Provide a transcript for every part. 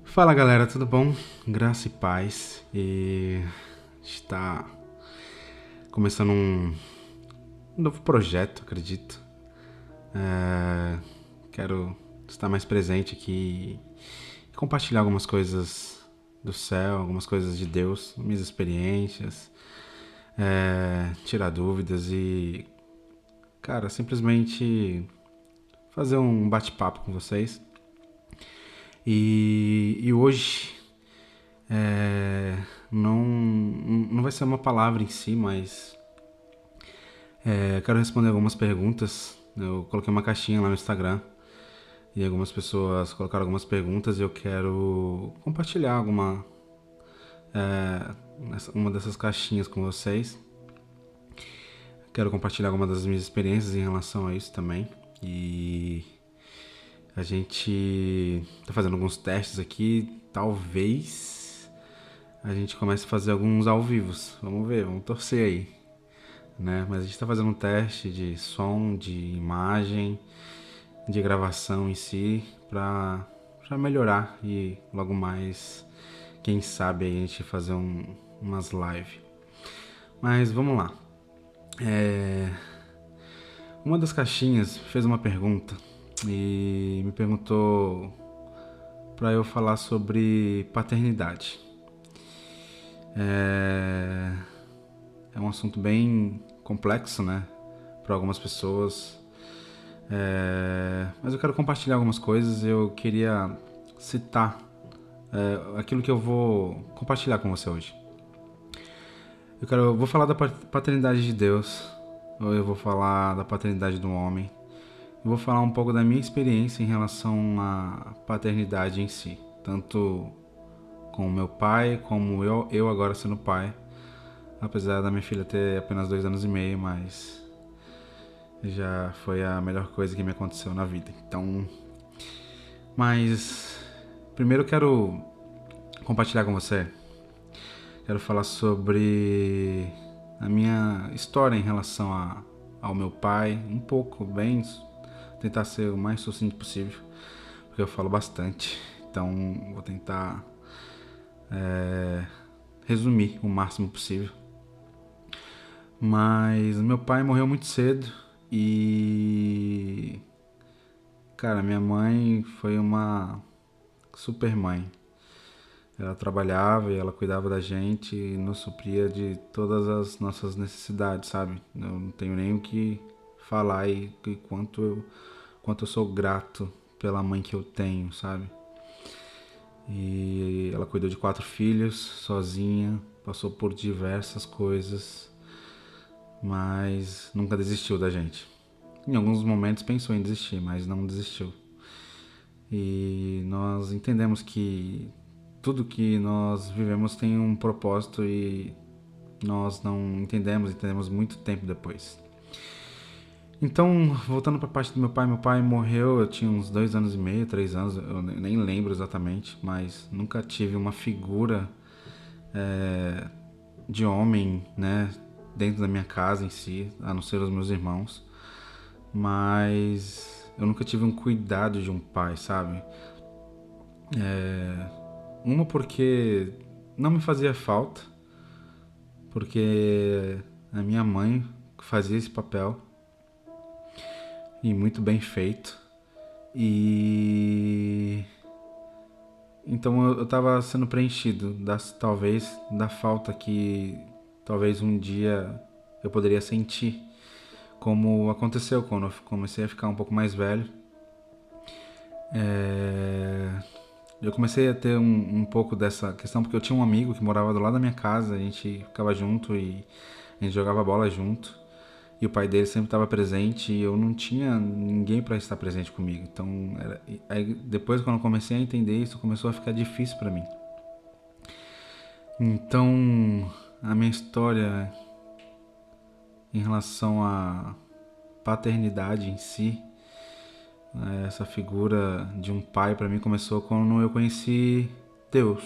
Fala galera, tudo bom? Graça e paz. E a gente tá começando um novo projeto, acredito. Quero estar mais presente aqui e compartilhar algumas coisas do céu, algumas coisas de Deus, minhas experiências, tirar dúvidas e, cara, simplesmente fazer um bate-papo com vocês. E hoje não vai ser uma palavra em si, mas quero responder algumas perguntas. Eu coloquei uma caixinha lá no Instagram e algumas pessoas colocaram algumas perguntas e eu quero compartilhar uma dessas caixinhas com vocês. Quero compartilhar algumas das minhas experiências em relação a isso também. E a gente tá fazendo alguns testes aqui. Talvez a gente comece a fazer alguns ao vivo. Vamos ver, vamos torcer aí, né? Mas a gente está fazendo um teste de som, de imagem, de gravação em si, para melhorar e logo mais, quem sabe, a gente fazer umas lives. Mas vamos lá. Uma das caixinhas fez uma pergunta e me perguntou para eu falar sobre paternidade. É, é um assunto bem complexo, né? Para algumas pessoas. Mas eu quero compartilhar algumas coisas. Eu queria citar aquilo que eu vou compartilhar com você hoje. Eu vou falar da paternidade de Deus, ou eu vou falar da paternidade do homem. Eu vou falar um pouco da minha experiência em relação à paternidade em si, tanto com o meu pai, como eu agora sendo pai, apesar da minha filha ter apenas 2 anos e meio, mas já foi a melhor coisa que me aconteceu na vida. Então, mas primeiro eu quero compartilhar com você. Quero falar sobre a minha história em relação ao meu pai, um pouco, bem, tentar ser o mais sucinto possível, porque eu falo bastante. Então, vou tentar resumir o máximo possível. Mas meu pai morreu muito cedo e, cara, minha mãe foi uma super mãe. Ela trabalhava e ela cuidava da gente e nos supria de todas as nossas necessidades, sabe? Eu não tenho nem o que falar e quanto eu sou grato pela mãe que eu tenho, sabe? E ela cuidou de 4 filhos sozinha, passou por diversas coisas, mas nunca desistiu da gente. Em alguns momentos pensou em desistir, mas não desistiu. E nós entendemos que tudo que nós vivemos tem um propósito e nós não entendemos muito tempo depois. Então, voltando para a parte do meu pai morreu, eu tinha uns 2 anos e meio, 3 anos, eu nem lembro exatamente, mas nunca tive uma figura de homem, né, dentro da minha casa em si, a não ser os meus irmãos, mas eu nunca tive um cuidado de um pai, sabe? Uma porque não me fazia falta, porque a minha mãe fazia esse papel e muito bem feito. E então eu tava sendo preenchido talvez da falta que talvez um dia eu poderia sentir, como aconteceu quando eu comecei a ficar um pouco mais velho. Eu comecei a ter um pouco dessa questão porque eu tinha um amigo que morava do lado da minha casa, a gente ficava junto e a gente jogava bola junto. E o pai dele sempre estava presente e eu não tinha ninguém para estar presente comigo. Então, aí depois quando eu comecei a entender isso, começou a ficar difícil para mim. Então, a minha história em relação à paternidade em si, essa figura de um pai para mim começou quando eu conheci Deus.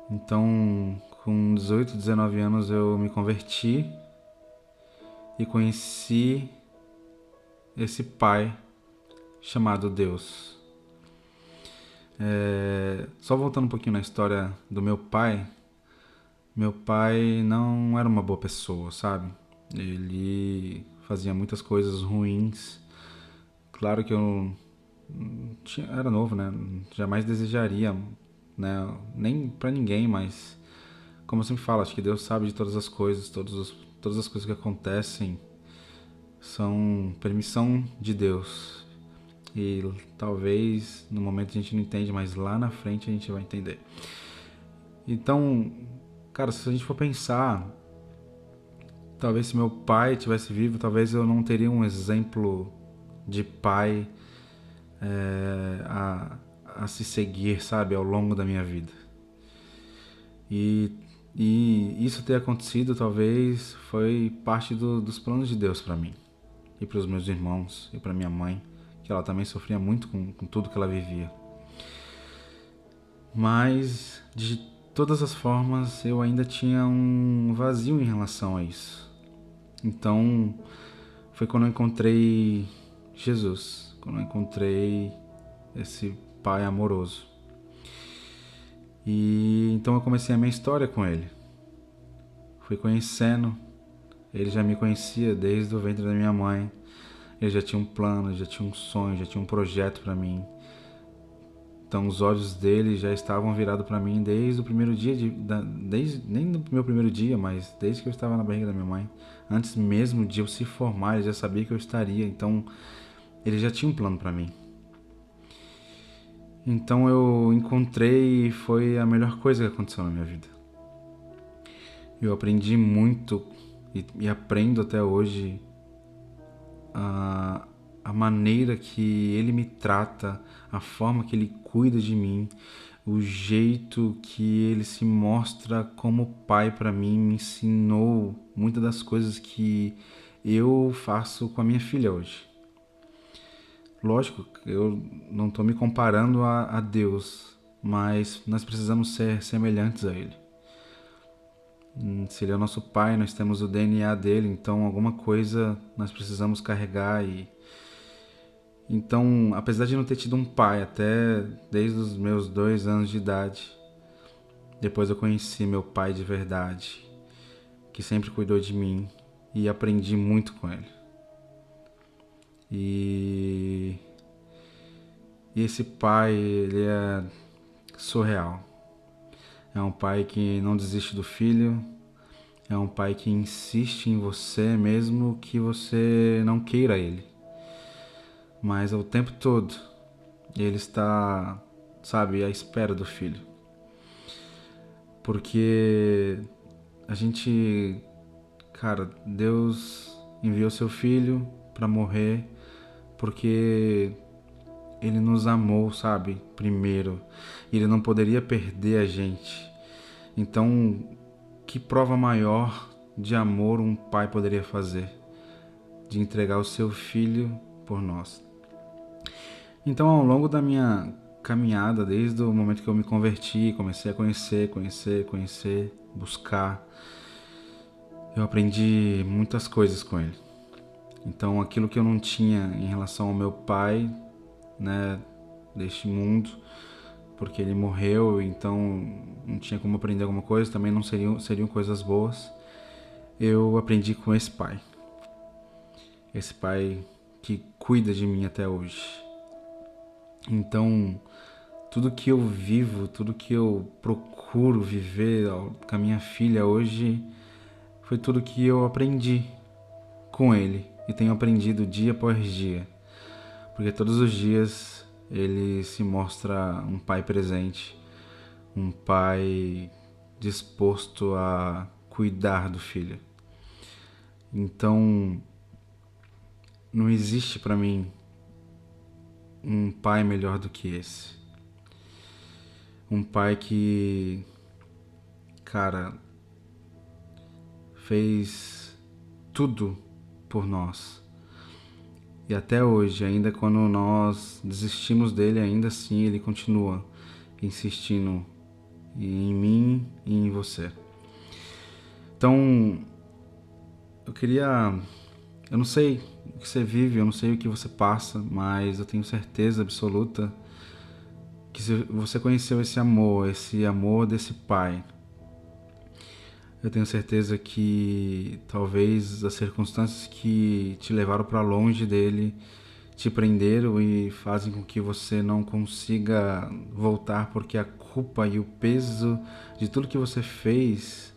Então, com 18, 19 anos eu me converti e conheci esse pai chamado Deus. Só voltando um pouquinho na história do meu pai não era uma boa pessoa, sabe? Ele fazia muitas coisas ruins. Claro que eu era novo, né? Jamais desejaria, né? Nem pra ninguém, mas como eu sempre falo, acho que Deus sabe de todas as coisas, todas as coisas que acontecem são permissão de Deus. E talvez no momento a gente não entende, mas lá na frente a gente vai entender. Então, cara, se a gente for pensar, talvez se meu pai tivesse vivo, talvez eu não teria um exemplo de pai a se seguir, sabe, ao longo da minha vida. E, e isso ter acontecido talvez foi parte dos planos de Deus para mim e para os meus irmãos e para minha mãe, que ela também sofria muito com tudo que ela vivia. Mas de todas as formas eu ainda tinha um vazio em relação a isso. Então foi quando eu encontrei Jesus, quando eu encontrei esse pai amoroso. E então eu comecei a minha história com ele. Fui conhecendo, ele já me conhecia desde o ventre da minha mãe. Ele já tinha um plano, já tinha um sonho, já tinha um projeto para mim. Então os olhos dele já estavam virados para mim desde o primeiro dia, nem no meu primeiro dia, mas desde que eu estava na barriga da minha mãe. Antes mesmo de eu se formar, ele já sabia que eu estaria. Então ele já tinha um plano para mim. Então eu encontrei e foi a melhor coisa que aconteceu na minha vida. Eu aprendi muito e aprendo até hoje a maneira que ele me trata, a forma que ele cuida de mim, o jeito que ele se mostra como pai para mim, me ensinou muitas das coisas que eu faço com a minha filha hoje. Lógico, eu não estou me comparando a Deus, mas nós precisamos ser semelhantes a Ele. Se Ele é o nosso Pai, nós temos o DNA dele, então alguma coisa nós precisamos carregar. Então, apesar de não ter tido um pai até desde os meus 2 anos de idade, depois eu conheci meu pai de verdade, que sempre cuidou de mim e aprendi muito com ele. E esse pai, ele é surreal. É um pai que não desiste do filho, é um pai que insiste em você mesmo que você não queira ele. Mas o tempo todo ele está, sabe, à espera do filho. Porque a gente, cara, Deus enviou seu filho para morrer porque ele nos amou, sabe, primeiro. E ele não poderia perder a gente. Então, que prova maior de amor um pai poderia fazer? De entregar o seu filho por nós. Então, ao longo da minha caminhada, desde o momento que eu me converti, comecei a conhecer, buscar, eu aprendi muitas coisas com ele. Então, aquilo que eu não tinha em relação ao meu pai, né, deste mundo, porque ele morreu, então não tinha como aprender alguma coisa, também não seriam coisas boas. Eu aprendi com esse pai que cuida de mim até hoje. Então, tudo que eu vivo, tudo que eu procuro viver com a minha filha hoje, foi tudo que eu aprendi com ele e tenho aprendido dia após dia, porque todos os dias ele se mostra um pai presente, um pai disposto a cuidar do filho. Então, não existe para mim um pai melhor do que esse. Um pai que, cara, fez tudo por nós. E até hoje, ainda quando nós desistimos dele, ainda assim ele continua insistindo em mim e em você. Então, eu não sei o que você vive, eu não sei o que você passa, mas eu tenho certeza absoluta que se você conheceu esse amor desse Pai, eu tenho certeza que talvez as circunstâncias que te levaram para longe dele te prenderam e fazem com que você não consiga voltar, porque a culpa e o peso de tudo que você fez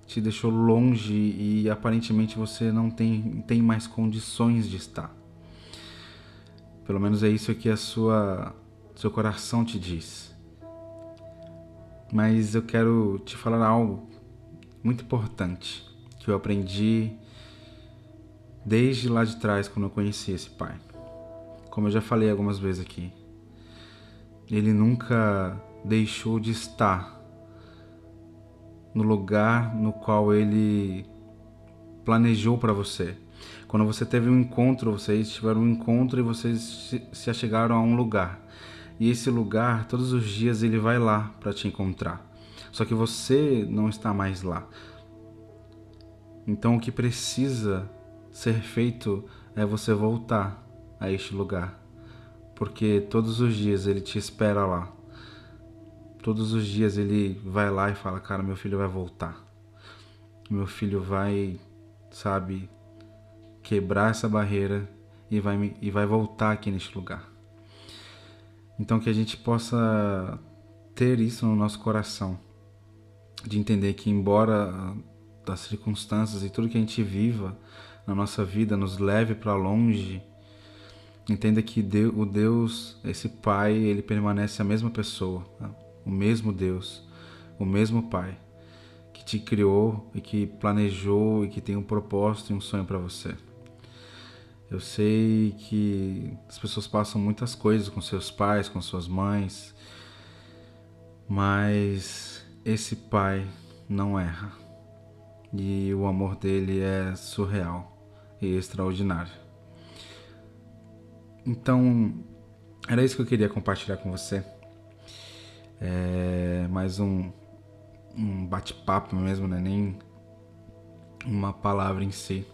te deixou longe e aparentemente você não tem mais condições de estar. Pelo menos é isso que seu coração te diz. Mas eu quero te falar algo muito importante que eu aprendi desde lá de trás, quando eu conheci esse Pai. Como eu já falei algumas vezes aqui, ele nunca deixou de estar no lugar no qual ele planejou para você. Quando você teve um encontro, vocês tiveram um encontro e vocês se achegaram a um lugar. E esse lugar, todos os dias, ele vai lá para te encontrar. Só que você não está mais lá. Então o que precisa ser feito é você voltar a este lugar. Porque todos os dias ele te espera lá. Todos os dias ele vai lá e fala, cara, meu filho vai voltar. Meu filho vai, sabe, quebrar essa barreira e vai voltar aqui neste lugar. Então que a gente possa ter isso no nosso coração. De entender que embora das circunstâncias e tudo que a gente viva na nossa vida nos leve para longe, entenda que o Deus, esse Pai, ele permanece a mesma pessoa, o mesmo Deus, o mesmo Pai, que te criou e que planejou e que tem um propósito e um sonho para você. Eu sei que as pessoas passam muitas coisas com seus pais, com suas mães, mas esse Pai não erra. E o amor dele é surreal e extraordinário. Então, era isso que eu queria compartilhar com você. Mais um bate-papo mesmo, né? Nem uma palavra em si.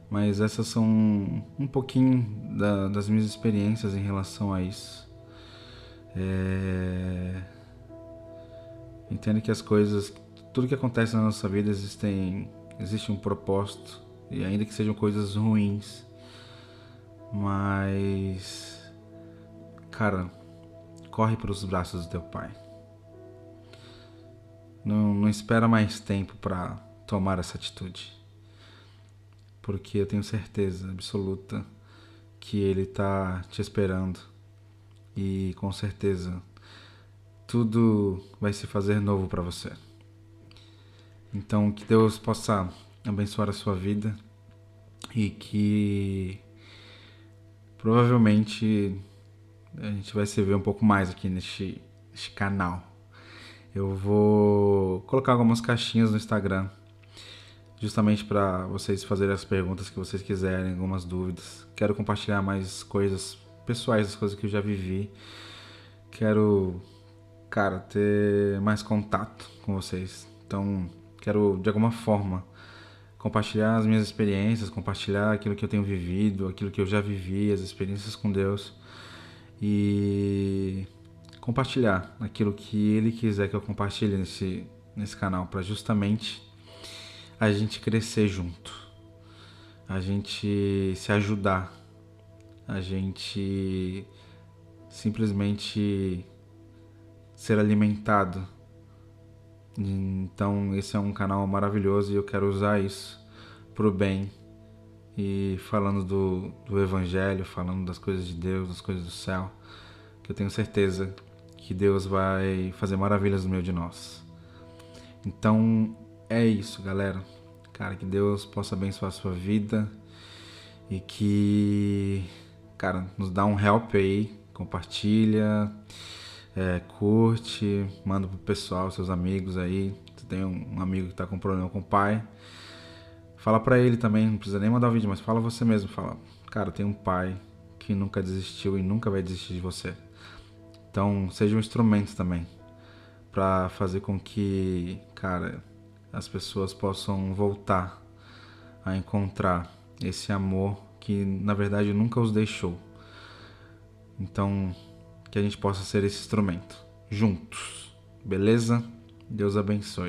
Mas essas são um pouquinho das minhas experiências em relação a isso. Entendo que as coisas, tudo que acontece na nossa vida existe um propósito, e ainda que sejam coisas ruins, mas, cara, corre para os braços do teu Pai. Não espera mais tempo para tomar essa atitude, porque eu tenho certeza absoluta que Ele está te esperando e com certeza tudo vai se fazer novo para você. Então que Deus possa abençoar a sua vida e que provavelmente a gente vai se ver um pouco mais aqui neste canal. Eu vou colocar algumas caixinhas no Instagram, justamente para vocês fazerem as perguntas que vocês quiserem, algumas dúvidas. Quero compartilhar mais coisas pessoais, as coisas que eu já vivi. Quero, cara, ter mais contato com vocês. Então, quero de alguma forma compartilhar as minhas experiências, compartilhar aquilo que eu tenho vivido, aquilo que eu já vivi, as experiências com Deus, e compartilhar aquilo que Ele quiser que eu compartilhe nesse canal, para justamente a gente crescer junto, a gente se ajudar, a gente simplesmente ser alimentado. Então esse é um canal maravilhoso e eu quero usar isso pro bem, e falando do Evangelho, falando das coisas de Deus, das coisas do céu, que eu tenho certeza que Deus vai fazer maravilhas no meio de nós. Então é isso, galera. Cara, que Deus possa abençoar a sua vida e que, cara, nos dá um help aí, compartilha, curte, manda pro pessoal, seus amigos aí. Você tem um amigo que tá com problema com o pai, fala pra ele também, não precisa nem mandar o vídeo, mas fala você mesmo, fala, cara, tem um pai que nunca desistiu e nunca vai desistir de você. Então seja um instrumento também pra fazer com que, cara, as pessoas possam voltar a encontrar esse amor que na verdade nunca os deixou. Então que a gente possa ser esse instrumento juntos, beleza? Deus abençoe.